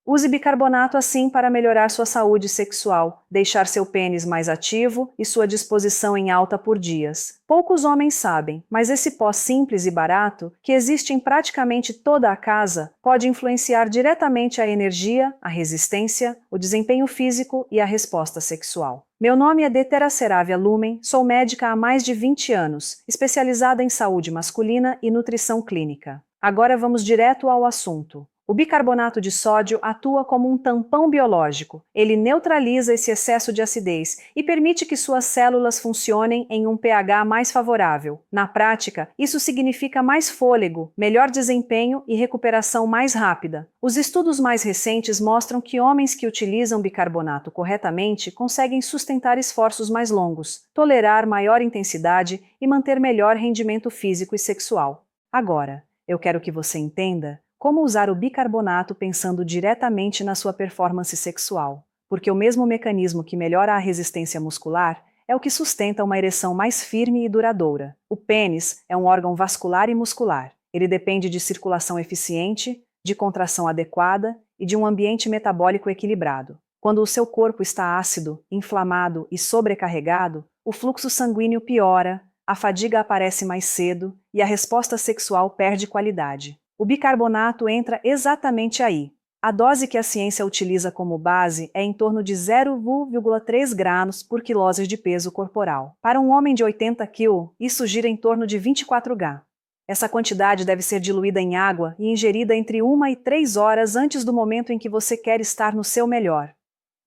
Use bicarbonato assim para melhorar sua saúde sexual, deixar seu pênis mais ativo e sua disposição em alta por dias. Poucos homens sabem, mas esse pó simples e barato, que existe em praticamente toda a casa, pode influenciar diretamente a energia, a resistência, o desempenho físico e a resposta sexual. Meu nome é Detera Seravia Lumen, sou médica há mais de 20 anos, especializada em saúde masculina e nutrição clínica. Agora vamos direto ao assunto. O bicarbonato de sódio atua como um tampão biológico. Ele neutraliza esse excesso de acidez e permite que suas células funcionem em um pH mais favorável. Na prática, isso significa mais fôlego, melhor desempenho e recuperação mais rápida. Os estudos mais recentes mostram que homens que utilizam bicarbonato corretamente conseguem sustentar esforços mais longos, tolerar maior intensidade e manter melhor rendimento físico e sexual. Agora, eu quero que você entenda como usar o bicarbonato pensando diretamente na sua performance sexual, porque o mesmo mecanismo que melhora a resistência muscular é o que sustenta uma ereção mais firme e duradoura. O pênis é um órgão vascular e muscular. Ele depende de circulação eficiente, de contração adequada e de um ambiente metabólico equilibrado. Quando o seu corpo está ácido, inflamado e sobrecarregado, o fluxo sanguíneo piora, a fadiga aparece mais cedo e a resposta sexual perde qualidade. O bicarbonato entra exatamente aí. A dose que a ciência utiliza como base é em torno de 0,3 gramas por quilose de peso corporal. Para um homem de 80 kg, isso gira em torno de 24 G. Essa quantidade deve ser diluída em água e ingerida entre 1 e 3 horas antes do momento em que você quer estar no seu melhor.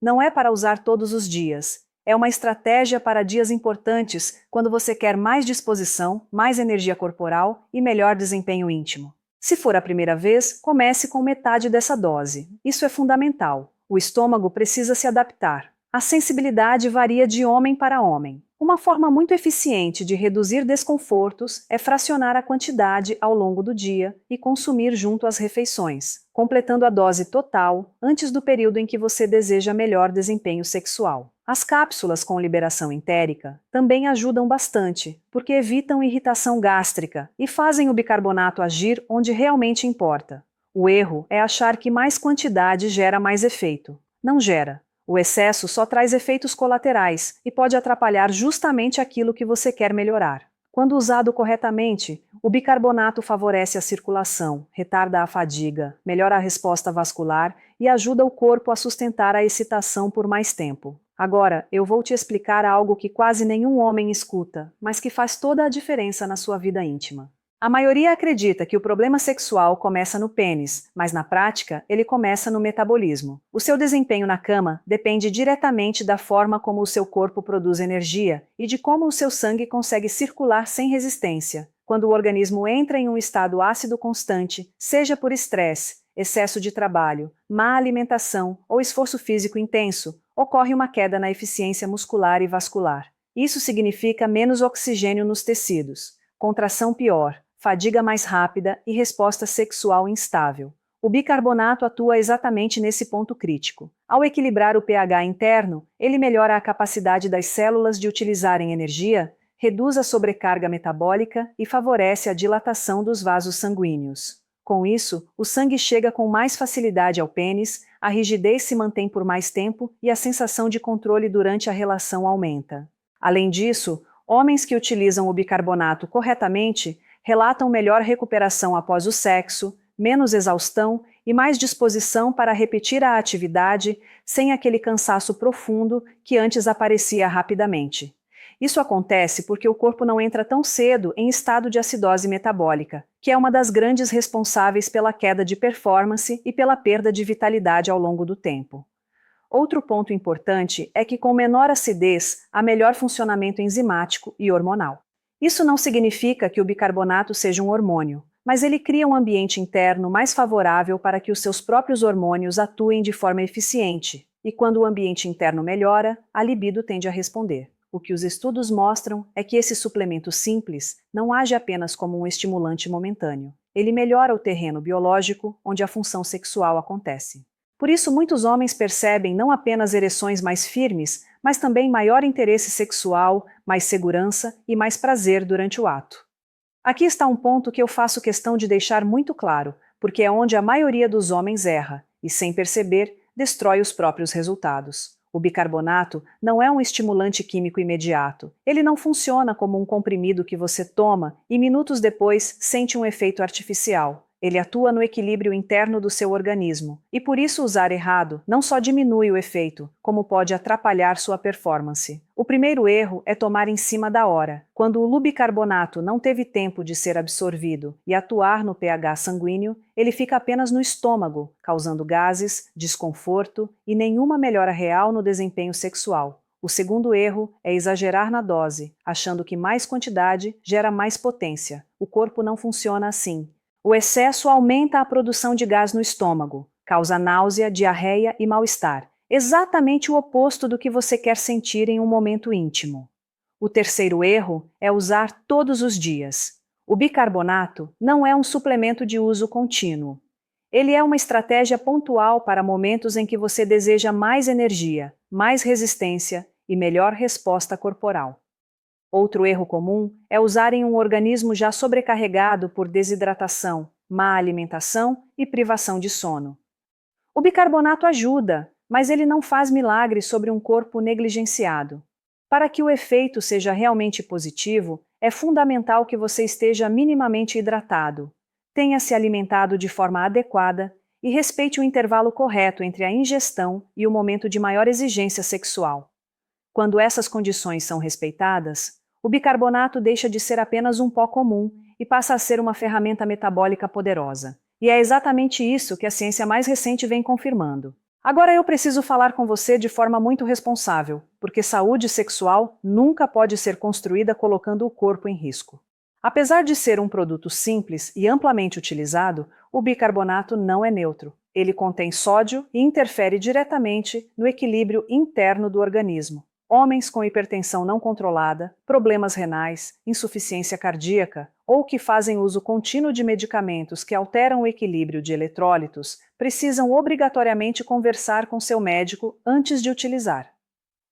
Não é para usar todos os dias. É uma estratégia para dias importantes, quando você quer mais disposição, mais energia corporal e melhor desempenho íntimo. Se for a primeira vez, comece com metade dessa dose. Isso é fundamental. O estômago precisa se adaptar. A sensibilidade varia de homem para homem. Uma forma muito eficiente de reduzir desconfortos é fracionar a quantidade ao longo do dia e consumir junto às refeições, completando a dose total antes do período em que você deseja melhor desempenho sexual. As cápsulas com liberação entérica também ajudam bastante, porque evitam irritação gástrica e fazem o bicarbonato agir onde realmente importa. O erro é achar que mais quantidade gera mais efeito. Não gera. O excesso só traz efeitos colaterais e pode atrapalhar justamente aquilo que você quer melhorar. Quando usado corretamente, o bicarbonato favorece a circulação, retarda a fadiga, melhora a resposta vascular e ajuda o corpo a sustentar a excitação por mais tempo. Agora, eu vou te explicar algo que quase nenhum homem escuta, mas que faz toda a diferença na sua vida íntima. A maioria acredita que o problema sexual começa no pênis, mas na prática, ele começa no metabolismo. O seu desempenho na cama depende diretamente da forma como o seu corpo produz energia e de como o seu sangue consegue circular sem resistência. Quando o organismo entra em um estado ácido constante, seja por estresse, excesso de trabalho, má alimentação ou esforço físico intenso, ocorre uma queda na eficiência muscular e vascular. Isso significa menos oxigênio nos tecidos, contração pior, fadiga mais rápida e resposta sexual instável. O bicarbonato atua exatamente nesse ponto crítico. Ao equilibrar o pH interno, ele melhora a capacidade das células de utilizarem energia, reduz a sobrecarga metabólica e favorece a dilatação dos vasos sanguíneos. Com isso, o sangue chega com mais facilidade ao pênis, a rigidez se mantém por mais tempo e a sensação de controle durante a relação aumenta. Além disso, homens que utilizam o bicarbonato corretamente relatam melhor recuperação após o sexo, menos exaustão e mais disposição para repetir a atividade sem aquele cansaço profundo que antes aparecia rapidamente. Isso acontece porque o corpo não entra tão cedo em estado de acidose metabólica, que é uma das grandes responsáveis pela queda de performance e pela perda de vitalidade ao longo do tempo. Outro ponto importante é que com menor acidez, há melhor funcionamento enzimático e hormonal. Isso não significa que o bicarbonato seja um hormônio, mas ele cria um ambiente interno mais favorável para que os seus próprios hormônios atuem de forma eficiente, e quando o ambiente interno melhora, a libido tende a responder. O que os estudos mostram é que esse suplemento simples não age apenas como um estimulante momentâneo. Ele melhora o terreno biológico onde a função sexual acontece. Por isso, muitos homens percebem não apenas ereções mais firmes, mas também maior interesse sexual, mais segurança e mais prazer durante o ato. Aqui está um ponto que eu faço questão de deixar muito claro, porque é onde a maioria dos homens erra. e, sem perceber, destrói os próprios resultados. O bicarbonato não é um estimulante químico imediato. Ele não funciona como um comprimido que você toma e minutos depois sente um efeito artificial. Ele atua no equilíbrio interno do seu organismo, e por isso usar errado não só diminui o efeito, como pode atrapalhar sua performance. O primeiro erro é tomar em cima da hora, quando o lubicarbonato não teve tempo de ser absorvido e atuar no pH sanguíneo, ele fica apenas no estômago, causando gases, desconforto e nenhuma melhora real no desempenho sexual. O segundo erro é exagerar na dose, achando que mais quantidade gera mais potência. O corpo não funciona assim. O excesso aumenta a produção de gás no estômago, causa náusea, diarreia e mal-estar, exatamente o oposto do que você quer sentir em um momento íntimo. O terceiro erro é usar todos os dias. O bicarbonato não é um suplemento de uso contínuo. Ele é uma estratégia pontual para momentos em que você deseja mais energia, mais resistência e melhor resposta corporal. Outro erro comum é usar em um organismo já sobrecarregado por desidratação, má alimentação e privação de sono. O bicarbonato ajuda, mas ele não faz milagres sobre um corpo negligenciado. Para que o efeito seja realmente positivo, é fundamental que você esteja minimamente hidratado, tenha se alimentado de forma adequada e respeite o intervalo correto entre a ingestão e o momento de maior exigência sexual. Quando essas condições são respeitadas, o bicarbonato deixa de ser apenas um pó comum e passa a ser uma ferramenta metabólica poderosa. E é exatamente isso que a ciência mais recente vem confirmando. Agora eu preciso falar com você de forma muito responsável, porque saúde sexual nunca pode ser construída colocando o corpo em risco. Apesar de ser um produto simples e amplamente utilizado, o bicarbonato não é neutro. Ele contém sódio e interfere diretamente no equilíbrio interno do organismo. Homens com hipertensão não controlada, problemas renais, insuficiência cardíaca ou que fazem uso contínuo de medicamentos que alteram o equilíbrio de eletrólitos precisam obrigatoriamente conversar com seu médico antes de utilizar.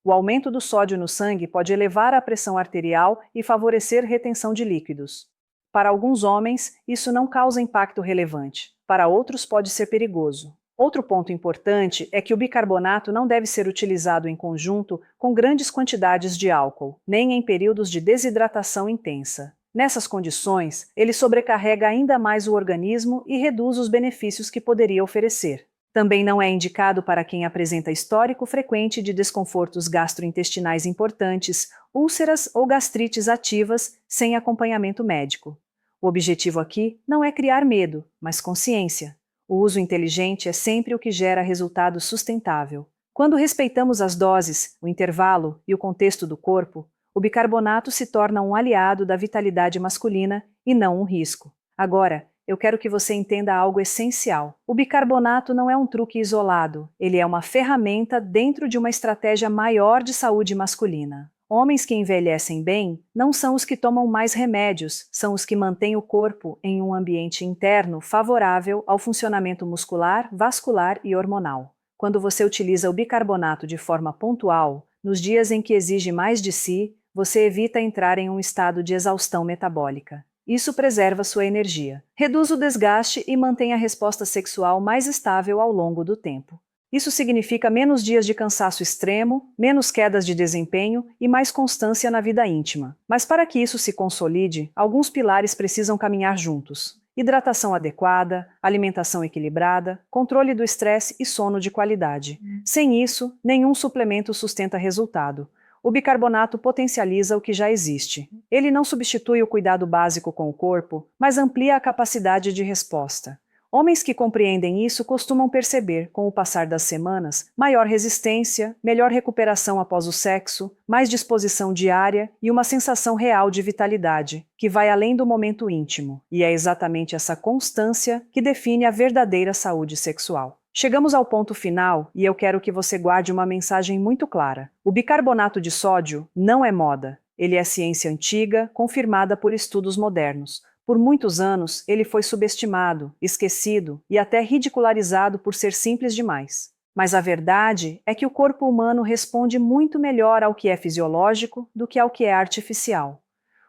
O aumento do sódio no sangue pode elevar a pressão arterial e favorecer retenção de líquidos. Para alguns homens, isso não causa impacto relevante. Para outros, pode ser perigoso. Outro ponto importante é que o bicarbonato não deve ser utilizado em conjunto com grandes quantidades de álcool, nem em períodos de desidratação intensa. Nessas condições, ele sobrecarrega ainda mais o organismo e reduz os benefícios que poderia oferecer. Também não é indicado para quem apresenta histórico frequente de desconfortos gastrointestinais importantes, úlceras ou gastrites ativas sem acompanhamento médico. O objetivo aqui não é criar medo, mas consciência. O uso inteligente é sempre o que gera resultado sustentável. Quando respeitamos as doses, o intervalo e o contexto do corpo, o bicarbonato se torna um aliado da vitalidade masculina e não um risco. Agora, eu quero que você entenda algo essencial. O bicarbonato não é um truque isolado, ele é uma ferramenta dentro de uma estratégia maior de saúde masculina. Homens que envelhecem bem não são os que tomam mais remédios, são os que mantêm o corpo em um ambiente interno favorável ao funcionamento muscular, vascular e hormonal. Quando você utiliza o bicarbonato de forma pontual, nos dias em que exige mais de si, você evita entrar em um estado de exaustão metabólica. Isso preserva sua energia, reduz o desgaste e mantém a resposta sexual mais estável ao longo do tempo. Isso significa menos dias de cansaço extremo, menos quedas de desempenho e mais constância na vida íntima. Mas para que isso se consolide, alguns pilares precisam caminhar juntos. Hidratação adequada, alimentação equilibrada, controle do estresse e sono de qualidade. Sem isso, nenhum suplemento sustenta resultado. O bicarbonato potencializa o que já existe. Ele não substitui o cuidado básico com o corpo, mas amplia a capacidade de resposta. Homens que compreendem isso costumam perceber, com o passar das semanas, maior resistência, melhor recuperação após o sexo, mais disposição diária e uma sensação real de vitalidade, que vai além do momento íntimo. E é exatamente essa constância que define a verdadeira saúde sexual. Chegamos ao ponto final e eu quero que você guarde uma mensagem muito clara. O bicarbonato de sódio não é moda. Ele é ciência antiga, confirmada por estudos modernos. Por muitos anos, ele foi subestimado, esquecido e até ridicularizado por ser simples demais. Mas a verdade é que o corpo humano responde muito melhor ao que é fisiológico do que ao que é artificial.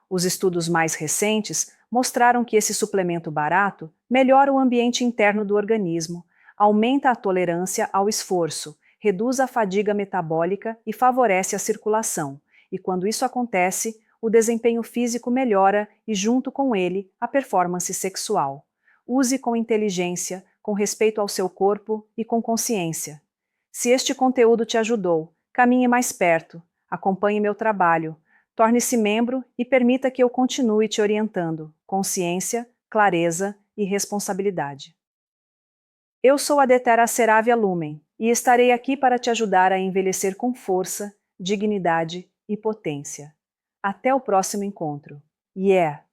Os estudos mais recentes mostraram que esse suplemento barato melhora o ambiente interno do organismo, aumenta a tolerância ao esforço, reduz a fadiga metabólica e favorece a circulação. E quando isso acontece, o desempenho físico melhora e, junto com ele, a performance sexual. Use com inteligência, com respeito ao seu corpo e com consciência. Se este conteúdo te ajudou, caminhe mais perto, acompanhe meu trabalho, torne-se membro e permita que eu continue te orientando. Consciência, clareza e responsabilidade. Eu sou a Detera Seravia Lumen e estarei aqui para te ajudar a envelhecer com força, dignidade e potência. Até o próximo encontro. Yeah!